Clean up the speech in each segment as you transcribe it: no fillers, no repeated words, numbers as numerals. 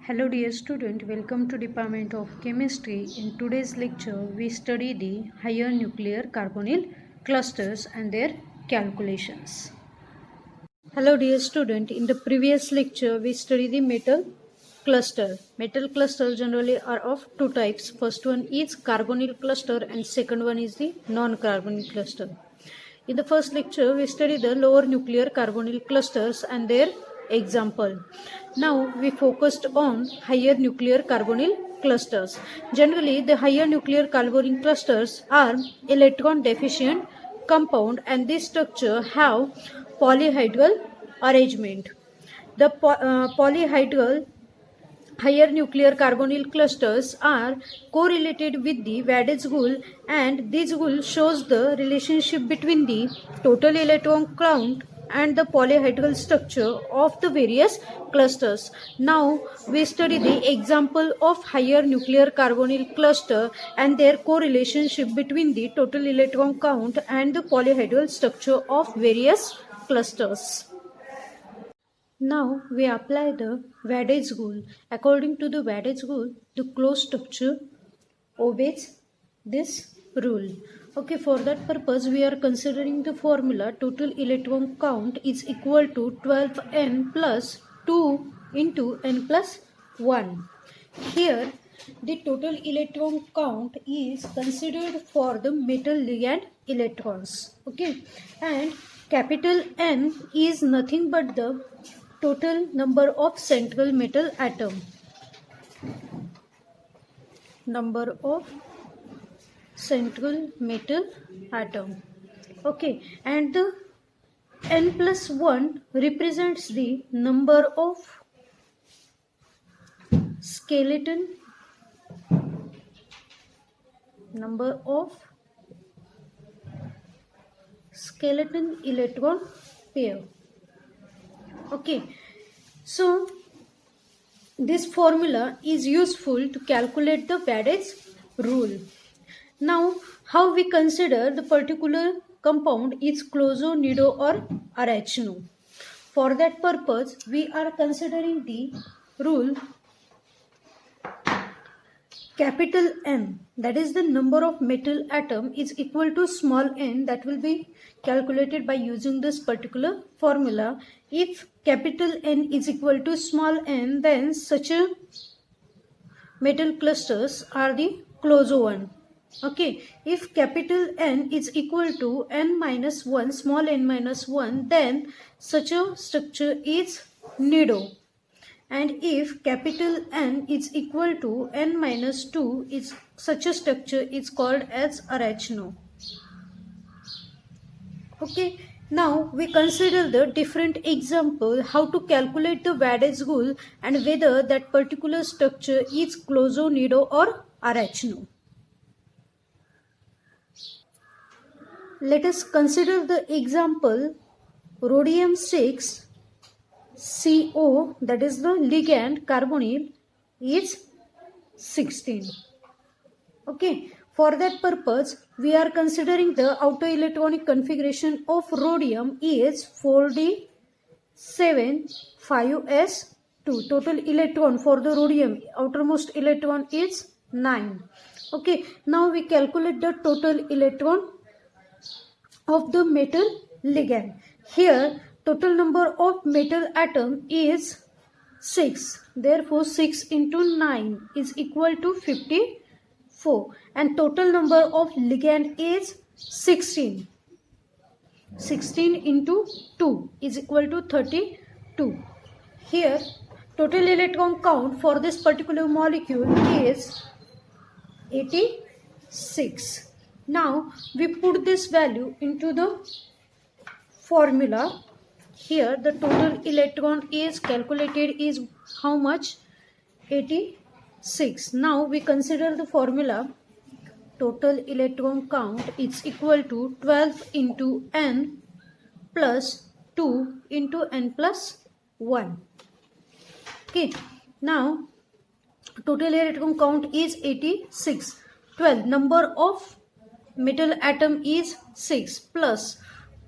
Hello dear student, welcome to Department of Chemistry. In today's lecture, we study the higher nuclear carbonyl clusters and their calculations. Hello dear student, in the previous lecture, we studied the metal cluster. Metal clusters generally are of two types. First one is carbonyl cluster and second one is the non-carbonyl cluster. In the first lecture, we studied the lower nuclear carbonyl clusters and their example. Now we focused on higher nuclear carbonyl clusters. Generally, the higher nuclear carbonyl clusters are electron deficient compound and this structure have polyhedral arrangement. The polyhedral higher nuclear carbonyl clusters are correlated with the Wadde's-Gull, and this Gull shows the relationship between the total electron count and the polyhedral structure of the various clusters. Now we study the example of higher nuclear carbonyl cluster and their correlationship between the total electron count and the polyhedral structure of various clusters. Now we apply the Wadde's-Gull. According to the Wadde's-Gull, the closed structure obeys this rule. Okay, for that purpose we are considering the formula total electron count is equal to 12n plus 2 into n plus 1. Here the total electron count is considered for the metal ligand electrons. Okay, and capital N is nothing but the total number of central metal atom. Number of central metal atom. Okay, and the n plus 1 represents the number of skeleton electron pair. Okay, so this formula is useful to calculate the Wadde's rule. Now, how we consider the particular compound is clozo, nido or arachno. For that purpose, we are considering the rule capital M, that is the number of metal atom, is equal to small n, that will be calculated by using this particular formula. If capital N is equal to small n, then such a metal clusters are the clozo one. Okay, if capital N is equal to n minus 1, small n minus 1, then such a structure is nido. And if capital N is equal to n minus 2, such a structure is called as arachno. Okay, now we consider the different example how to calculate the Wadde's-Gull and whether that particular structure is clozo, nido or arachno. Let us consider the example rhodium-6 CO, that is the ligand carbonyl, is 16. Okay, for that purpose we are considering the outer electronic configuration of rhodium is 4d7 5s2. Total electron for the rhodium, outermost electron is 9. Okay, now we calculate the total electron of the metal ligand. Here total number of metal atom is 6. Therefore 6 into 9 is equal to 54 and total number of ligand is 16. 16 into 2 is equal to 32. Here total electron count for this particular molecule is 86. Now we put this value into the formula. Here the total electron is calculated is how much? 86. Now we consider the formula total electron count is equal to 12 into n plus 2 into n plus 1. Okay, now total electron count is 86. 12, number of metal atom is 6 plus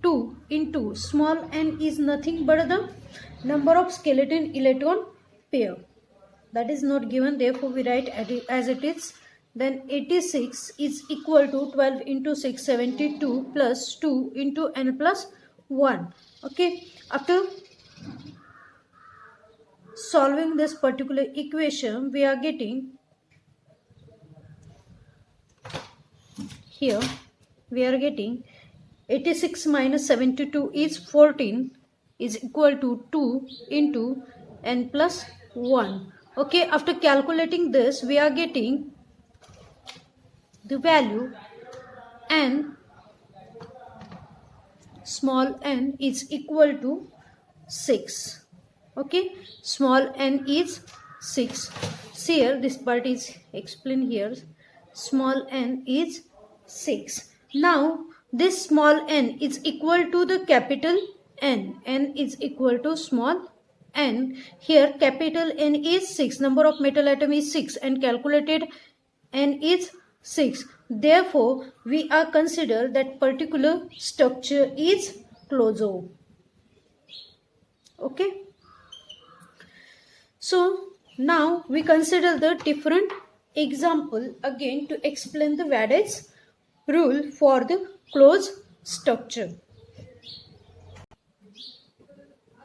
2 into small n is nothing but the number of skeleton electron pair. that is not given, therefore we write as it is. Then 86 is equal to 12 into 6, 72 plus 2 into n plus 1. Okay, after solving this particular equation, we are getting here, we are getting 86 minus 72 is 14 is equal to 2 into n plus 1. Okay, after calculating this, we are getting the value n, small n is equal to 6. Okay, small n is 6. See here, this part is explained here. Small n is 6. Now this small n is equal to the capital N. N is equal to small n. Here capital N is 6. Number of metal atom is 6 and calculated n is 6. Therefore, we are consider that particular structure is Closed. Okay. So now we consider the different example again to explain the Wadde's rule for the closed structure.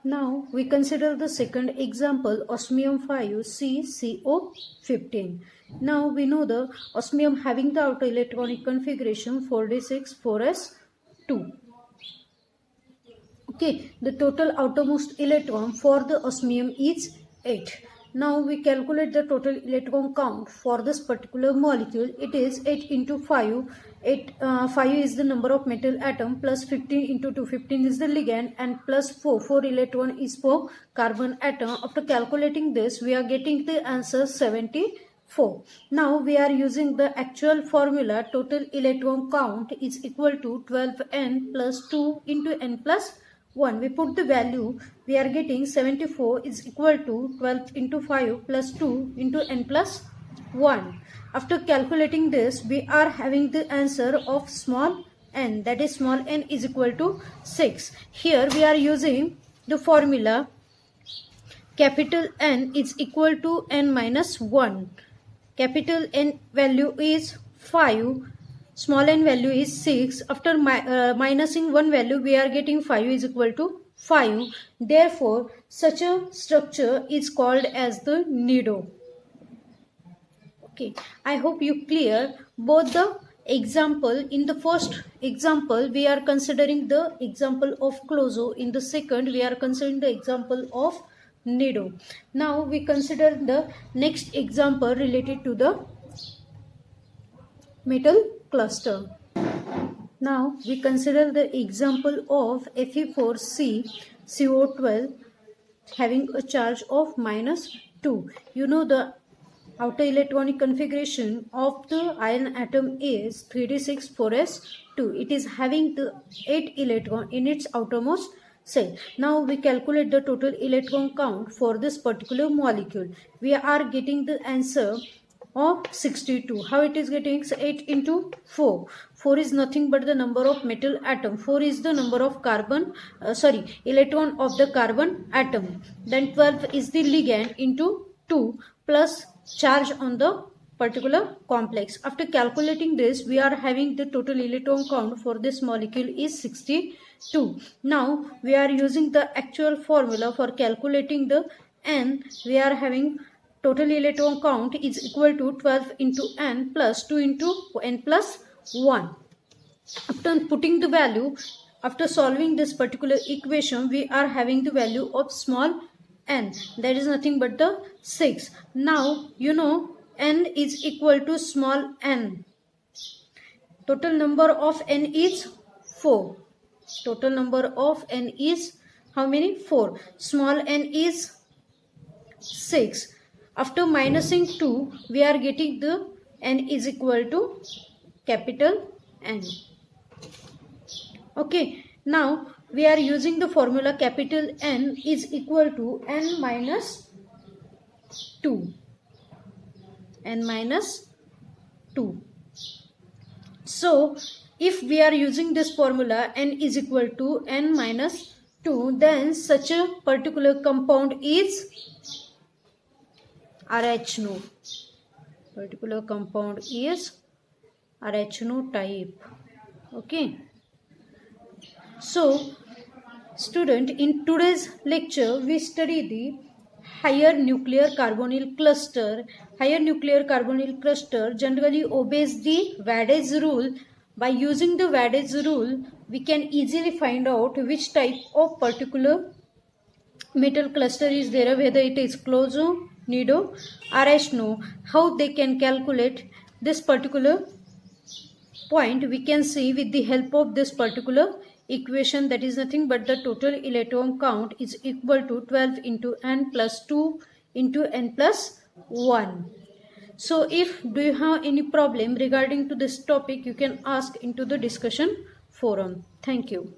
Now we consider the second example, osmium 5 CCO15. Now we know the osmium having the outer electronic configuration 4d6 4s2. Okay, the total outermost electron for the osmium is 8. Now we calculate the total electron count for this particular molecule. It is 8 into 5. 5 is the number of metal atom, plus 15 into 2, 15 is the ligand, and plus 4 electron is for carbon atom. After calculating this, we are getting the answer 74. Now we are using the actual formula. Total electron count is equal to 12n plus 2 into n plus 1. We put the value, we are getting 74 is equal to 12 into 5 plus 2 into n plus 1. After calculating this, we are having the answer of small n, that is small n is equal to 6. Here we are using the formula capital N is equal to n minus 1. Capital N value is 5. Small n value is 6. After minusing one value, we are getting 5 is equal to 5. Therefore, such a structure is called as the nido. Okay, I hope you clear both the example. In the first example, we are considering the example of Closed. In the second, we are considering the example of nido. Now we consider the next example related to the metal cluster. Now we consider the example of Fe4C CO12 having a charge of -2. You know the outer electronic configuration of the iron atom is 3d6 4s2. It is having the 8 electron in its outermost cell. Now we calculate the total electron count for this particular molecule. We are getting the answer of 62. How it is getting? 8 into 4. 4 is nothing but the number of metal atom. 4 is the number of electron of the carbon atom. Then 12 is the ligand into 2 plus charge on the particular complex. After calculating this, we are having the total electron count for this molecule is 62. Now we are using the actual formula for calculating the n. We are having total electron count is equal to 12 into n plus 2 into n plus 1. After putting the value, after solving this particular equation, we are having the value of small n, that is nothing but the 6. Now you know n is equal to small n. Total number of n is 4. Total number of n is how many? 4. Small n is 6. After minusing 2, we are getting the n is equal to capital N. Okay, now we are using the formula capital N is equal to n minus 2. N minus 2. So, if we are using this formula n is equal to n minus 2, then such a particular compound is arachno. Particular compound is arachno type. Okay. So, student, in today's lecture, we study the higher nuclear carbonyl cluster. Higher nuclear carbonyl cluster generally obeys the Wadde's rule. By using the Wadde's rule, we can easily find out which type of particular metal cluster is there, whether it is closo, nido, arachno. How they can calculate this particular point, we can see with the help of this particular equation, that is nothing but the total electron count is equal to 12 into n plus 2 into n plus 1. So if do you have any problem regarding to this topic, you can ask into the discussion forum. Thank you.